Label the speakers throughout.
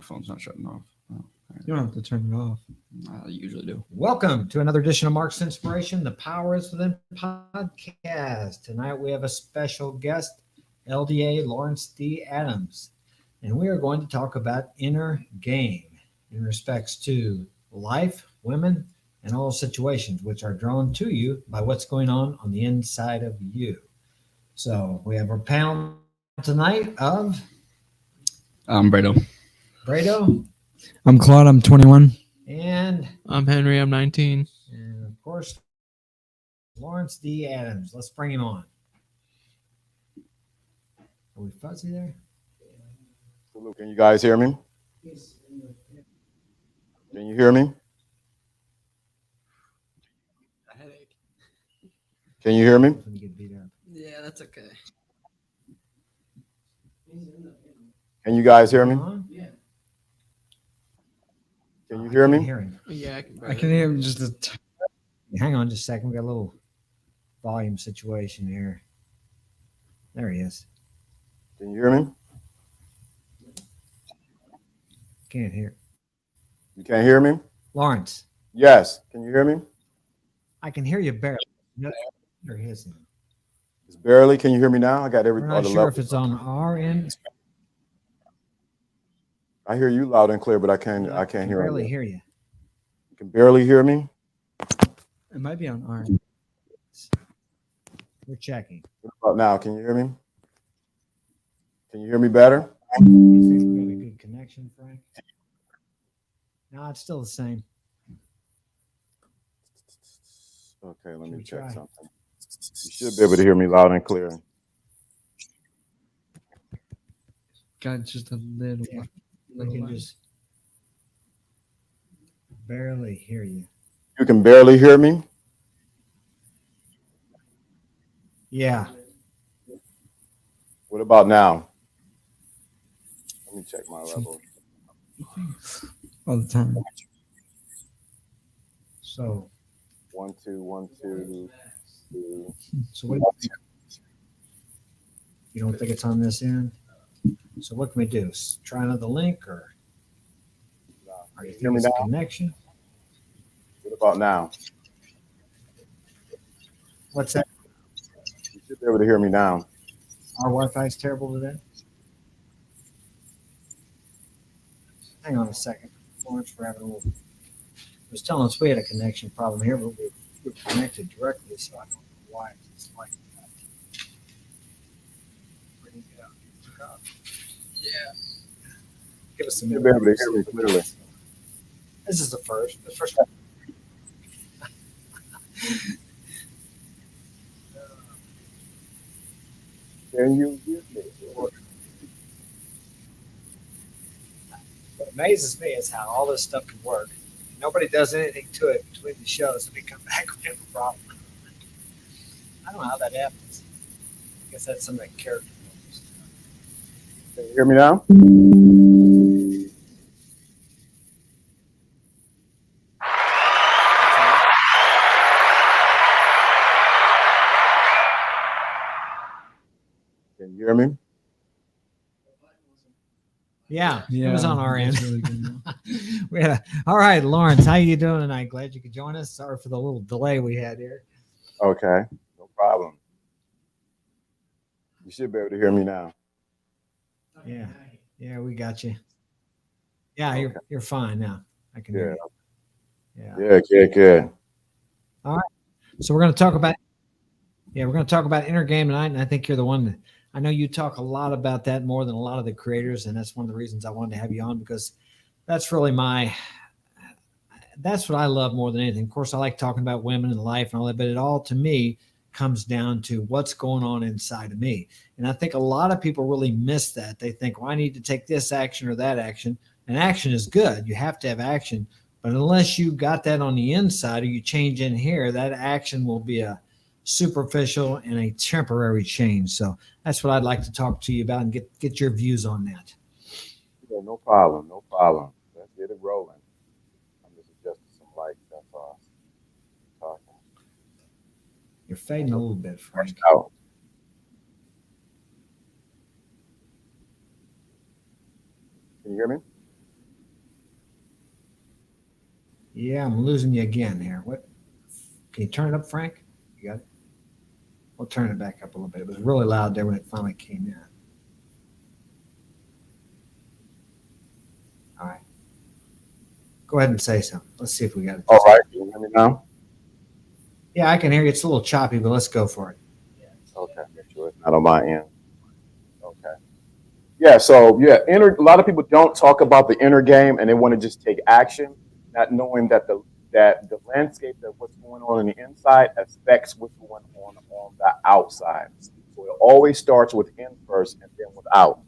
Speaker 1: Phone's not shutting off. Oh,
Speaker 2: You don't have to turn it off.
Speaker 1: I usually do.
Speaker 3: Welcome to another edition of Mark's Inspiration, the Power is Within podcast. Tonight we have a special guest, LDA Lawrence D. Adams, and we are going to talk about inner game in respects to life, women, and all situations which are drawn to you by what's going on the inside of you. So we have our panel tonight of
Speaker 1: Brado.
Speaker 3: Brado
Speaker 2: I'm Claude. I'm 21.
Speaker 3: and
Speaker 4: I'm Henry. I'm 19.
Speaker 3: And of course, Lawrence D. Adams. Let's bring him on. Are we fuzzy there?
Speaker 5: Hello, can you guys hear me? Can you hear me?
Speaker 4: A headache.
Speaker 5: Can you hear me?
Speaker 3: When you get beat up.
Speaker 4: Yeah, that's okay.
Speaker 5: Can you guys hear me?
Speaker 3: Huh?
Speaker 5: Can you hear me?
Speaker 3: Hear him.
Speaker 4: Yeah,
Speaker 2: I can hear him just a
Speaker 3: Hang on just a second. We got a little volume situation here. There he is.
Speaker 5: Can you hear me?
Speaker 3: Can't hear.
Speaker 5: You can't hear me?
Speaker 3: Lawrence,
Speaker 5: Yes. Can you hear me?
Speaker 3: I can hear you barely. No, there he is.
Speaker 5: It's barely. Can you hear me now? I got every
Speaker 3: We're
Speaker 5: all
Speaker 3: not
Speaker 5: the
Speaker 3: sure if
Speaker 5: levels.
Speaker 3: it's on our end.
Speaker 5: I hear you loud and clear, but I can't hear
Speaker 3: barely
Speaker 5: you.
Speaker 3: hear you.
Speaker 5: You can barely hear me.
Speaker 2: It might be on our.
Speaker 3: We're checking.
Speaker 5: What about now? Can you hear me? Can you hear me better?
Speaker 3: You think we got a good connection, Frank? No, it's still the same.
Speaker 5: Okay, let
Speaker 3: Should
Speaker 5: me
Speaker 3: we
Speaker 5: check
Speaker 3: try?
Speaker 5: something. You should be able to hear me loud and clear.
Speaker 2: Got just a little.
Speaker 3: Yeah. We
Speaker 2: little
Speaker 3: can
Speaker 2: lag.
Speaker 3: just barely hear you.
Speaker 5: You can barely hear me?
Speaker 3: Yeah.
Speaker 5: What about now? Let me check my level.
Speaker 2: all the time.
Speaker 3: So,
Speaker 5: 1, 2, 1, 2, 2.
Speaker 3: so what? You don't think it's on this end? So what can we do? Try another link, or are you
Speaker 5: Hear
Speaker 3: think
Speaker 5: me
Speaker 3: it's a
Speaker 5: now?
Speaker 3: connection?
Speaker 5: What about now?
Speaker 3: What's that?
Speaker 5: You should be able to hear me now.
Speaker 3: Our Wi-Fi is terrible today. Hang on a second. Lawrence, we're having a little. It was telling us we had a connection problem here, but we're connected directly, so I don't know why it's like that.
Speaker 4: Yeah.
Speaker 3: Give us some.
Speaker 5: You should be able to hear me clearly.
Speaker 3: This is the first. The first one.
Speaker 5: Can you hear me?
Speaker 3: What amazes me is how all this stuff can work. Nobody does anything to it between the shows, and we come back we have a problem. I don't know how that happens. I guess that's some of that character.
Speaker 5: Can you hear me now? Can you hear me?
Speaker 3: Yeah, it was on our
Speaker 2: that's
Speaker 3: end.
Speaker 2: really good now.
Speaker 3: All right, Lawrence, how you doing tonight? Glad you could join us. Sorry for the little delay we had here.
Speaker 5: Okay, no problem. You should be able to hear me now.
Speaker 3: Yeah, yeah, we got you. Yeah, you're fine now. I can hear you. Yeah.
Speaker 5: Good.
Speaker 3: So we're going to talk about inner game tonight, and I think you're the one that I know you talk a lot about that more than a lot of the creators, and that's one of the reasons I wanted to have you on, because that's really that's what I love more than anything. Of course, I like talking about women and life and all that, but it all to me comes down to what's going on inside of me. And I think a lot of people really miss that. They think, well, I need to take this action or that action. And action is good. You have to have action. But unless you got that on the inside or you change in here, that action will be a superficial and a temporary change. So that's what I'd like to talk to you about and get your views on that.
Speaker 5: Yeah, no problem. Let's get it rolling. I'm just adjusting some lights. That's all. Talking.
Speaker 3: You're fading a little bit, Frank.
Speaker 5: Out. Can you hear me?
Speaker 3: Yeah, I'm losing you again here. What? Can you turn it up, Frank? You got it? We'll turn it back up a little bit. It was really loud there when it finally came in. All right. Go ahead and say something. Let's see if we got it.
Speaker 5: All right. Can you hear me now?
Speaker 3: Yeah, I can hear you. It's a little choppy, but let's go for it.
Speaker 5: Okay. Make sure it's not on my end. Okay. Yeah. So yeah, a lot of people don't talk about the inner game, and they want to just take action, not knowing that the landscape of what's going on the inside affects what's going on the outside. So it always starts with in first and then with out.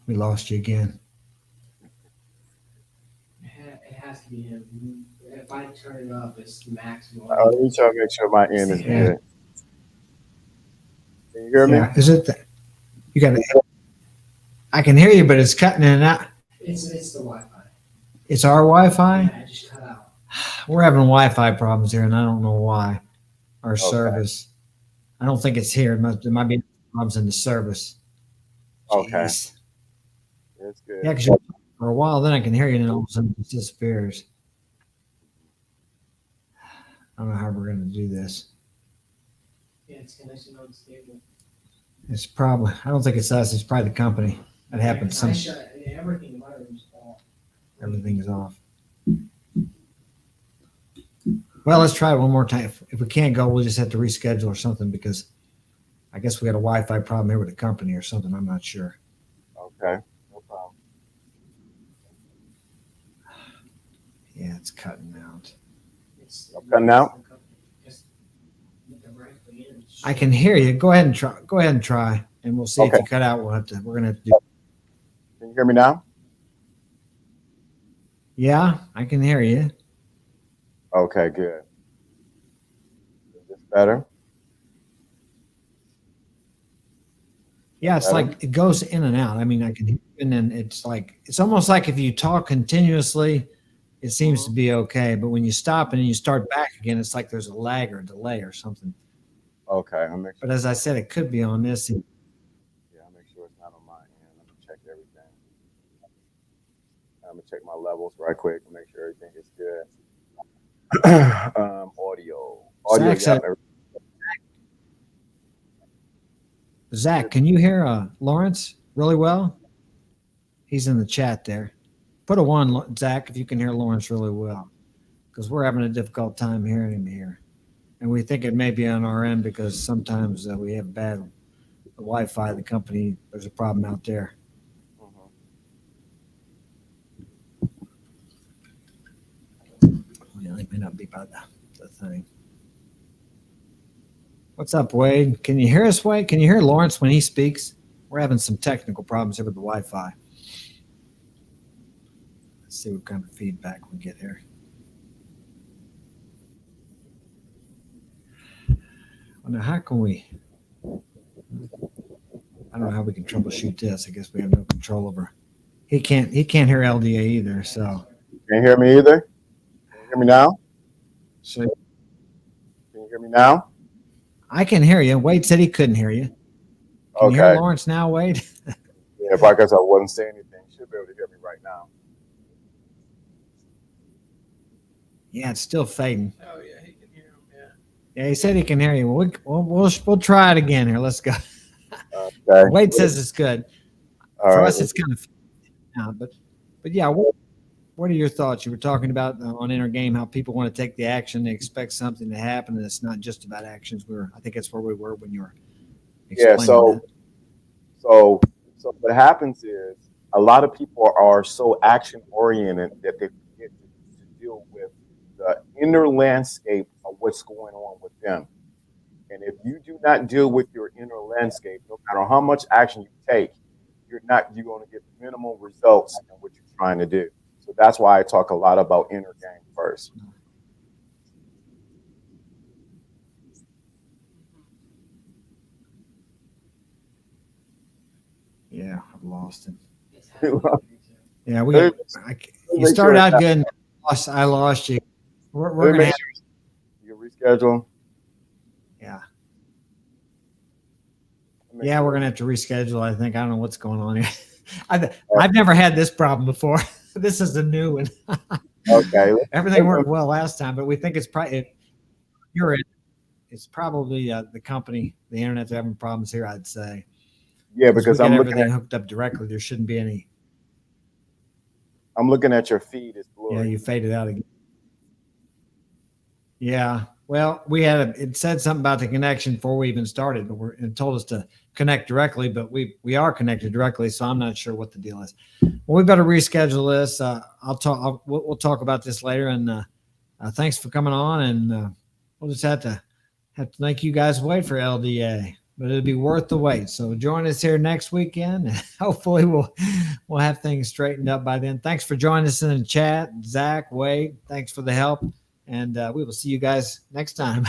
Speaker 3: We lost you again.
Speaker 6: It has to be him. If I turn it up, it's the maximum.
Speaker 5: Let me try to make sure my end is
Speaker 3: Yeah.
Speaker 5: good. Can you hear me?
Speaker 3: Yeah. Is it that? You got it. I can hear you, but it's cutting in and out.
Speaker 6: It's the Wi-Fi.
Speaker 3: It's our Wi-Fi.
Speaker 6: Yeah, I just cut out.
Speaker 3: We're having Wi-Fi problems here, and I don't know why. Our service. I don't think it's here. It might be problems in the service.
Speaker 5: Okay.
Speaker 3: Jeez.
Speaker 5: It's good.
Speaker 3: Yeah, because for a while, then I can hear you, and then all of a sudden it disappears. I don't know how we're going to do this.
Speaker 6: Yeah, it's connection unstable.
Speaker 3: It's probably. I don't think it's us. It's probably the company. That happens.
Speaker 6: I shut everything in my room's off.
Speaker 3: Everything is off. Well, let's try it one more time. If we can't go, we'll just have to reschedule or something because I guess we got a Wi-Fi problem here with the company or something. I'm not sure.
Speaker 5: Okay. No problem.
Speaker 3: Yeah, it's cutting out.
Speaker 5: Cutting out?
Speaker 3: I can hear you. Go ahead and try. Go ahead and try, and we'll see if
Speaker 5: Okay.
Speaker 3: you cut out. We're gonna have to do.
Speaker 5: Can you hear me now?
Speaker 3: Yeah, I can hear you.
Speaker 5: Okay, good. Is this better?
Speaker 3: Yeah, it's
Speaker 5: Better?
Speaker 3: like it goes in and out. I mean, I can hear, and then it's almost like if you talk continuously, it seems to be okay. But when you stop and then you start back again, it's like there's a lag or a delay or something.
Speaker 5: Okay, I'll make sure.
Speaker 3: But as I said, it could be on this.
Speaker 5: Yeah, I'll make sure it's not on my end. Let me check everything. I'm gonna check my levels right quick and make sure everything is good. Audio.
Speaker 3: Zach said-
Speaker 5: yeah,
Speaker 3: Zach, can you hear Lawrence really well? He's in the chat there. Put a one, Zach, if you can hear Lawrence really well, because we're having a difficult time hearing him here. And we think it may be on our end because sometimes we have bad Wi-Fi. The company, there's a problem out there. Yeah, it may not be by the thing. What's up, Wade? Can you hear us, Wade? Can you hear Lawrence when he speaks? We're having some technical problems here with the Wi-Fi. Let's see what kind of feedback we get here. Well, now, how can we? I don't know how we can troubleshoot this. I guess we have no control over. He can't hear LDA either. So,
Speaker 5: Can't hear me either? Can you hear me now?
Speaker 3: so
Speaker 5: Can you hear me now?
Speaker 3: I can hear you. Wade said he couldn't hear you. Can you hear
Speaker 5: Okay.
Speaker 3: Lawrence now, Wade?
Speaker 5: Yeah, if I guess I wasn't saying anything, you should be able to hear me right now.
Speaker 3: Yeah, it's still fading.
Speaker 4: Oh yeah, he can hear him. Yeah.
Speaker 3: Yeah, he said he can hear you. We'll try it again here. Let's go.
Speaker 5: Okay.
Speaker 3: Wade says it's good.
Speaker 5: All
Speaker 3: For
Speaker 5: right.
Speaker 3: us, it's kind of now, but yeah. What are your thoughts? You were talking about on Inner Game how people want to take the action, they expect something to happen, and it's not just about actions. I think that's where we were when you were
Speaker 5: Yeah,
Speaker 3: explaining
Speaker 5: so what happens is a lot of people are so action oriented that they forget to deal with the inner landscape of what's going on with them. And if you do not deal with your inner landscape, no matter how much action you take, you're going to get minimal results in what you're trying to do. So that's why I talk a lot about inner game first.
Speaker 3: that. Yeah, I've lost him.
Speaker 6: It's happening to me too.
Speaker 3: Yeah, you
Speaker 5: make
Speaker 3: started
Speaker 5: sure
Speaker 3: out
Speaker 5: it's
Speaker 3: good. And I lost you. We're
Speaker 5: Let me
Speaker 3: gonna
Speaker 5: make
Speaker 3: have,
Speaker 5: sure you can reschedule.
Speaker 3: yeah. Yeah, we're gonna have to reschedule. I think I don't know what's going on here. I've never had this problem before. This is a new one.
Speaker 5: Okay.
Speaker 3: Everything worked well last time, but we think it's probably it's probably the company, the internet's having problems here. I'd say.
Speaker 5: Yeah,
Speaker 3: We
Speaker 5: because
Speaker 3: get
Speaker 5: I'm looking
Speaker 3: everything
Speaker 5: at
Speaker 3: hooked up directly. There shouldn't be any.
Speaker 5: your feed. It's
Speaker 3: Yeah,
Speaker 5: blurry.
Speaker 3: you faded out again. Yeah. Well, it said something about the connection before we even started, but it told us to connect directly, but we are connected directly, so I'm not sure what the deal is. Well, we better reschedule this. We'll talk about this later, and thanks for coming on, and we'll just have to make you guys wait for LDA, but it'll be worth the wait. So join us here next weekend. Hopefully we'll have things straightened up by then. Thanks for joining us in the chat, Zach, Wade. Thanks for the help. And we will see you guys next time.